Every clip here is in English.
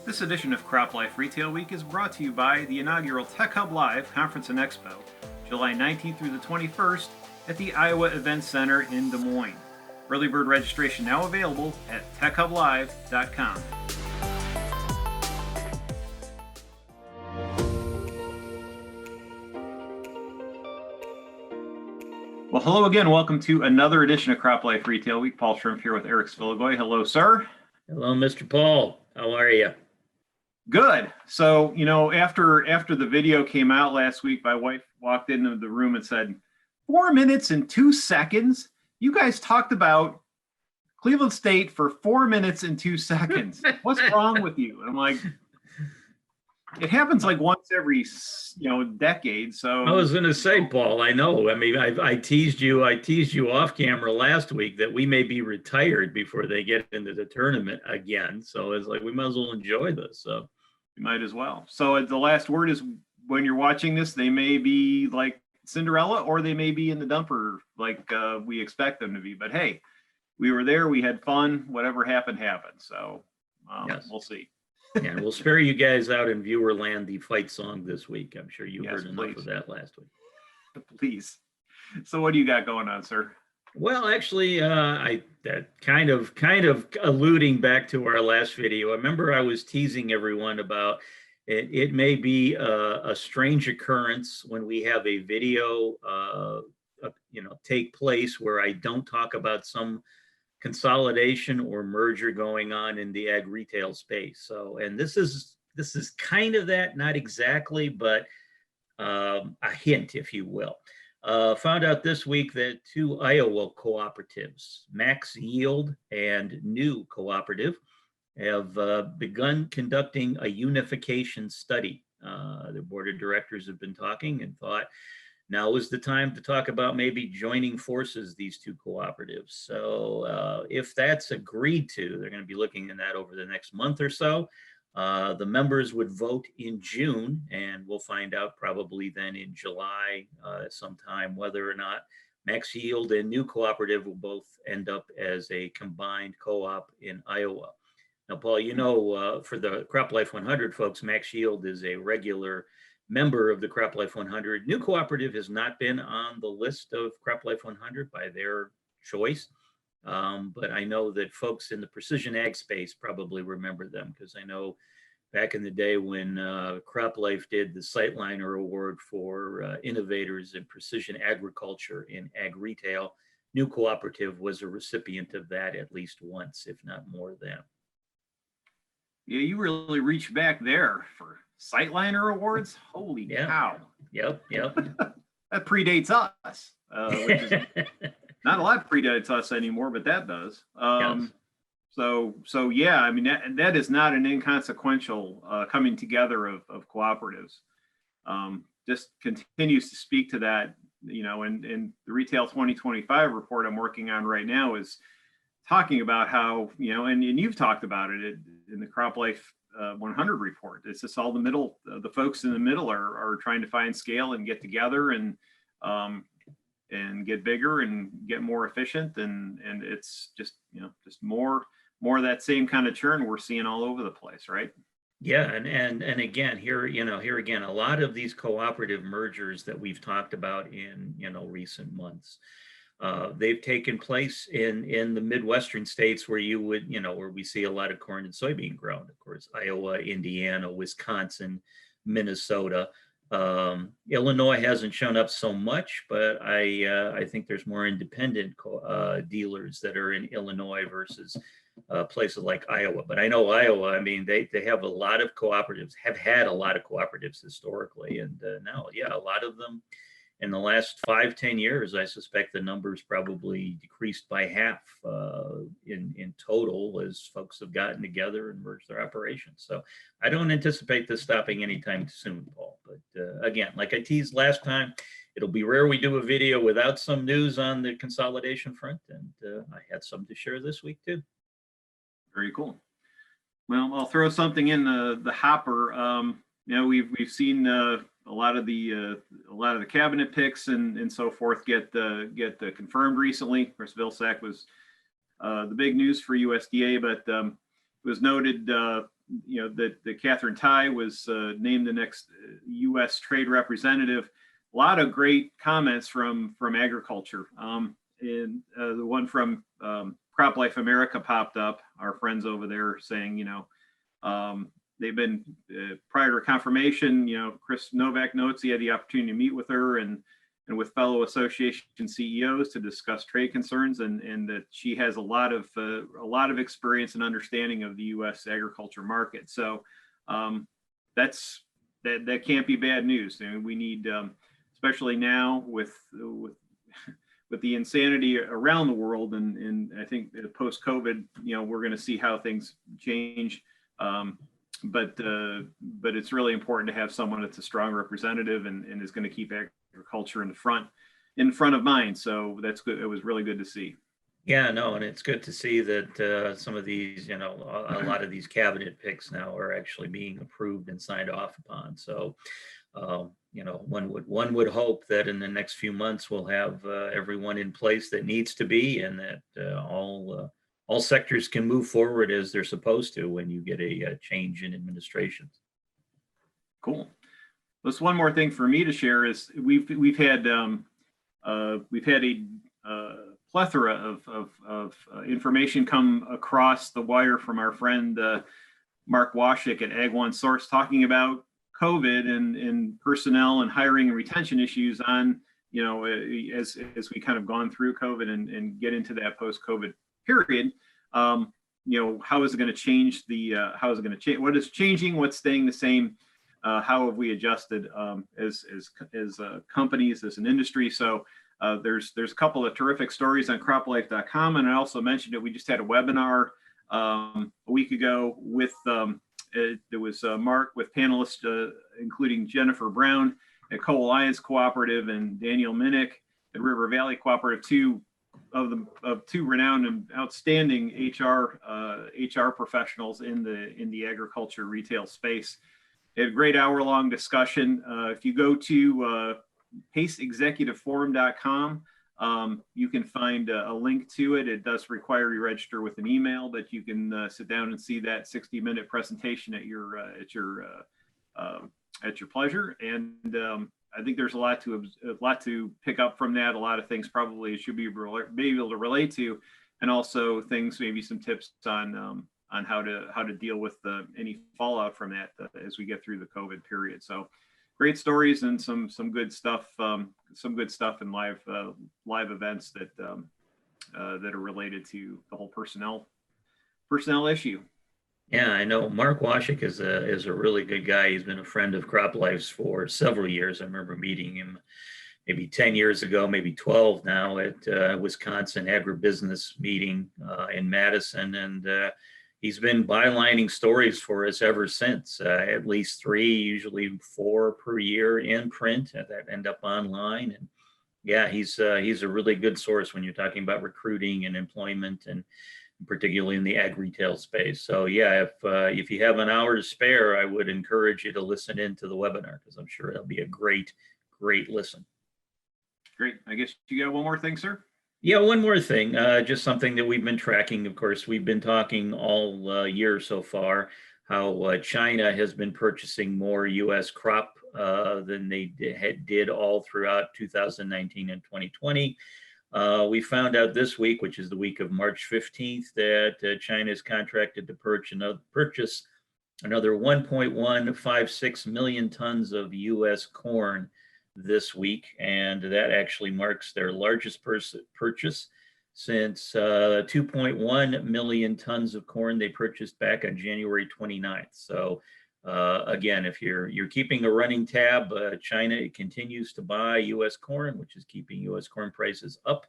This edition of CropLife Retail Week is brought to you by the inaugural Tech Hub Live Conference and Expo, July 19th through the 21st at the Iowa Events Center in Des Moines. Early bird registration now available at techhublive.com. Well, hello again. Welcome to another edition of CropLife Retail Week. Paul Schrimpf here with Sfiligoj. Hello, sir. Hello, Mr. Paul. How are you? Good. So, after the video came out last week, my wife walked into the room and said, 4 minutes and 2 seconds? You guys talked about Cleveland State for 4 minutes and 2 seconds. What's wrong with you? And I'm like, it happens like once every, decade. So I was going to say, Paul, I know. I mean, I teased you off camera last week that we may be retired before they get into the tournament again. So it's like, we might as well enjoy this. So you might as well. So the last word is, when you're watching this, they may be like Cinderella, or they may be in the dumper like we expect them to be. But hey, we were there. We had fun. Whatever happened, happened. So yes. We'll see. And we'll spare you guys out in viewer land the fight song this week. I'm sure you heard enough please. of that last week. Please. So what do you got going on, sir? Well, actually, that kind of alluding back to our last video. I remember I was teasing everyone about it may be a strange occurrence when we have a video, take place where I don't talk about some consolidation or merger going on in the ag retail space. So, and this is kind of that, not exactly, but a hint, if you will. Found out this week that two Iowa cooperatives, Max Yield and New Cooperative, have begun conducting a unification study. The board of directors have been talking and thought now is the time to talk about maybe joining forces, these two cooperatives. So if that's agreed to, they're going to be looking at that over the next month or so. The members would vote in June, and we'll find out probably then in July sometime whether or not Max Yield and New Cooperative will both end up as a combined co-op in Iowa. Now, Paul, for the CropLife 100 folks, Max Yield is a regular member of the CropLife 100. New Cooperative has not been on the list of CropLife 100 by their choice. But I know that folks in the precision ag space probably remember them, because I know back in the day when CropLife did the Sightliner Award for innovators in precision agriculture in ag retail, New Cooperative was a recipient of that at least once, if not more than. Yeah, you really reach back there for Sightliner Awards. Holy cow. Yep. That predates us, which is not a lot predates us anymore, but that does. Yes. So yeah, I mean, that is not an inconsequential coming together of cooperatives. Just continues to speak to that, and the Retail 2025 report I'm working on right now is talking about how, and you've talked about it in the CropLife 100 report. It's just all the folks in the middle are trying to find scale and get together and get bigger and get more efficient. And it's just more of that same kind of churn we're seeing all over the place, right? Yeah, and again, here again, a lot of these cooperative mergers that we've talked about in recent months, they've taken place in the Midwestern states where where we see a lot of corn and soybean grown. Of course, Iowa, Indiana, Wisconsin, Minnesota. Illinois hasn't shown up so much, but I think there's more independent dealers that are in Illinois versus places like Iowa. But I know Iowa, I mean, they have a lot of cooperatives, have had a lot of cooperatives historically. And now, a lot of them in the last 5-10 years, I suspect the numbers probably decreased by half in total as folks have gotten together and merged their operations. So I don't anticipate this stopping anytime soon, Paul. But again, like I teased last time, it'll be rare we do a video without some news on the consolidation front. And I had some to share this week too. Very cool. Well, I'll throw something in the hopper. We've seen a lot of the cabinet picks and so forth get confirmed recently. Of course, Vilsack was the big news for USDA, but it was noted that Katherine Tai was named the next U.S. trade representative. A lot of great comments from agriculture. And the one from CropLife America popped up. Our friends over there saying, they've been prior to confirmation. Chris Novak notes he had the opportunity to meet with her and with fellow association CEOs to discuss trade concerns, and that she has a lot of experience and understanding of the U.S. agriculture market. So that can't be bad news. I mean, we need, especially now with the insanity around the world, and I think post-COVID, we're going to see how things change. But it's really important to have someone that's a strong representative and is going to keep agriculture in front of mind. So that's good. It was really good to see. Yeah, no, and it's good to see that some of these, a lot of these cabinet picks now are actually being approved and signed off upon. So, one would hope that in the next few months we'll have everyone in place that needs to be, and that all sectors can move forward as they're supposed to when you get a change in administration. Cool. Just one more thing for me to share is we've had a plethora of information come across the wire from our friend Mark Waschek at Ag One Source, talking about COVID and personnel and hiring and retention issues on, as we kind of gone through COVID and get into that post-COVID period. How is it going to change what is changing, what's staying the same? How have we adjusted as companies, as an industry? So there's a couple of terrific stories on CropLife.com, and I also mentioned that we just had a webinar a week ago with there was Mark with panelists including Jennifer Brown at Co-Alliance Cooperative and Daniel Minnick at River Valley Cooperative, two renowned and outstanding HR professionals in the agriculture retail space. A great hour-long discussion. If you go to paceexecutiveforum.com, you can find a link to it. It does require you register with an email, but you can sit down and see that 60-minute presentation at your pleasure. And I think there's a lot to pick up from that. A lot of things probably you should be able to relate to, and also things, maybe some tips on how to deal with any fallout from that as we get through the COVID period. So great stories and some good stuff, in live events that are related to the whole personnel issue. Yeah, I know Mark Waschek is a really good guy. He's been a friend of CropLife's for several years. I remember meeting him maybe 10 years ago, maybe 12 now, at Wisconsin agribusiness meeting in Madison, and he's been bylining stories for us ever since. At least 3, usually 4 per year in print that end up online. And yeah, he's a really good source when you're talking about recruiting and employment, and particularly in the ag retail space. So yeah, if you have an hour to spare, I would encourage you to listen into the webinar, because I'm sure it'll be a great listen. Great. I guess you got one more thing, sir? Yeah, one more thing, just something that we've been tracking. Of course, we've been talking all year so far how China has been purchasing more U.S. crop than they did all throughout 2019 and 2020. We found out this week, which is the week of March 15th, that China is contracted to purchase another 1.156 million tons of U.S. corn this week, and that actually marks their largest purchase since 2.1 million tons of corn they purchased back on January 29th. So again, if you're keeping a running tab, China continues to buy U.S. corn, which is keeping U.S. corn prices up,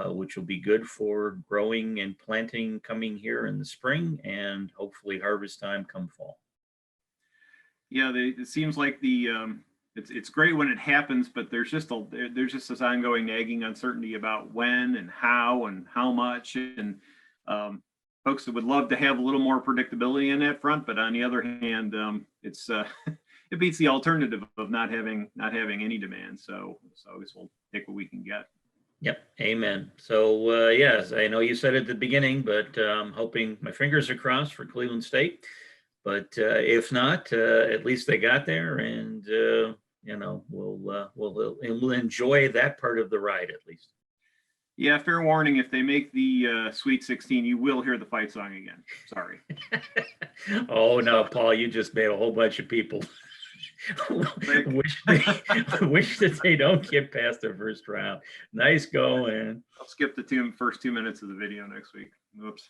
which will be good for growing and planting coming here in the spring, and hopefully harvest time come fall. Yeah, it seems like it's great when it happens, but there's just this ongoing nagging uncertainty about when and how much, and folks that would love to have a little more predictability in that front. But on the other hand, it's it beats the alternative of not having any demand. So I guess we'll take what we can get. Yep, amen. So yes, I know you said it at the beginning, but I'm hoping, my fingers are crossed for Cleveland State. But if not, at least they got there, and we'll enjoy that part of the ride at least. Yeah, fair warning, if they make the Sweet 16, you will hear the fight song again. Sorry. Oh no, Paul, you just made a whole bunch of people wish that they don't get past the first round. Nice going. I'll skip the first 2 minutes of the video next week. Oops.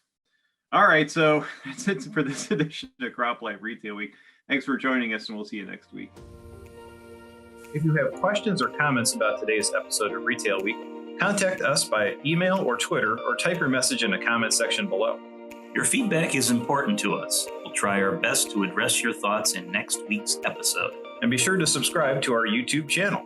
All right, so that's it for this edition of CropLife Retail Week. Thanks for joining us, and we'll see you next week. If you have questions or comments about today's episode of Retail Week, contact us by email or Twitter, or type your message in the comment section below. Your feedback is important to us. We'll try our best to address your thoughts in next week's episode. And be sure to subscribe to our YouTube channel.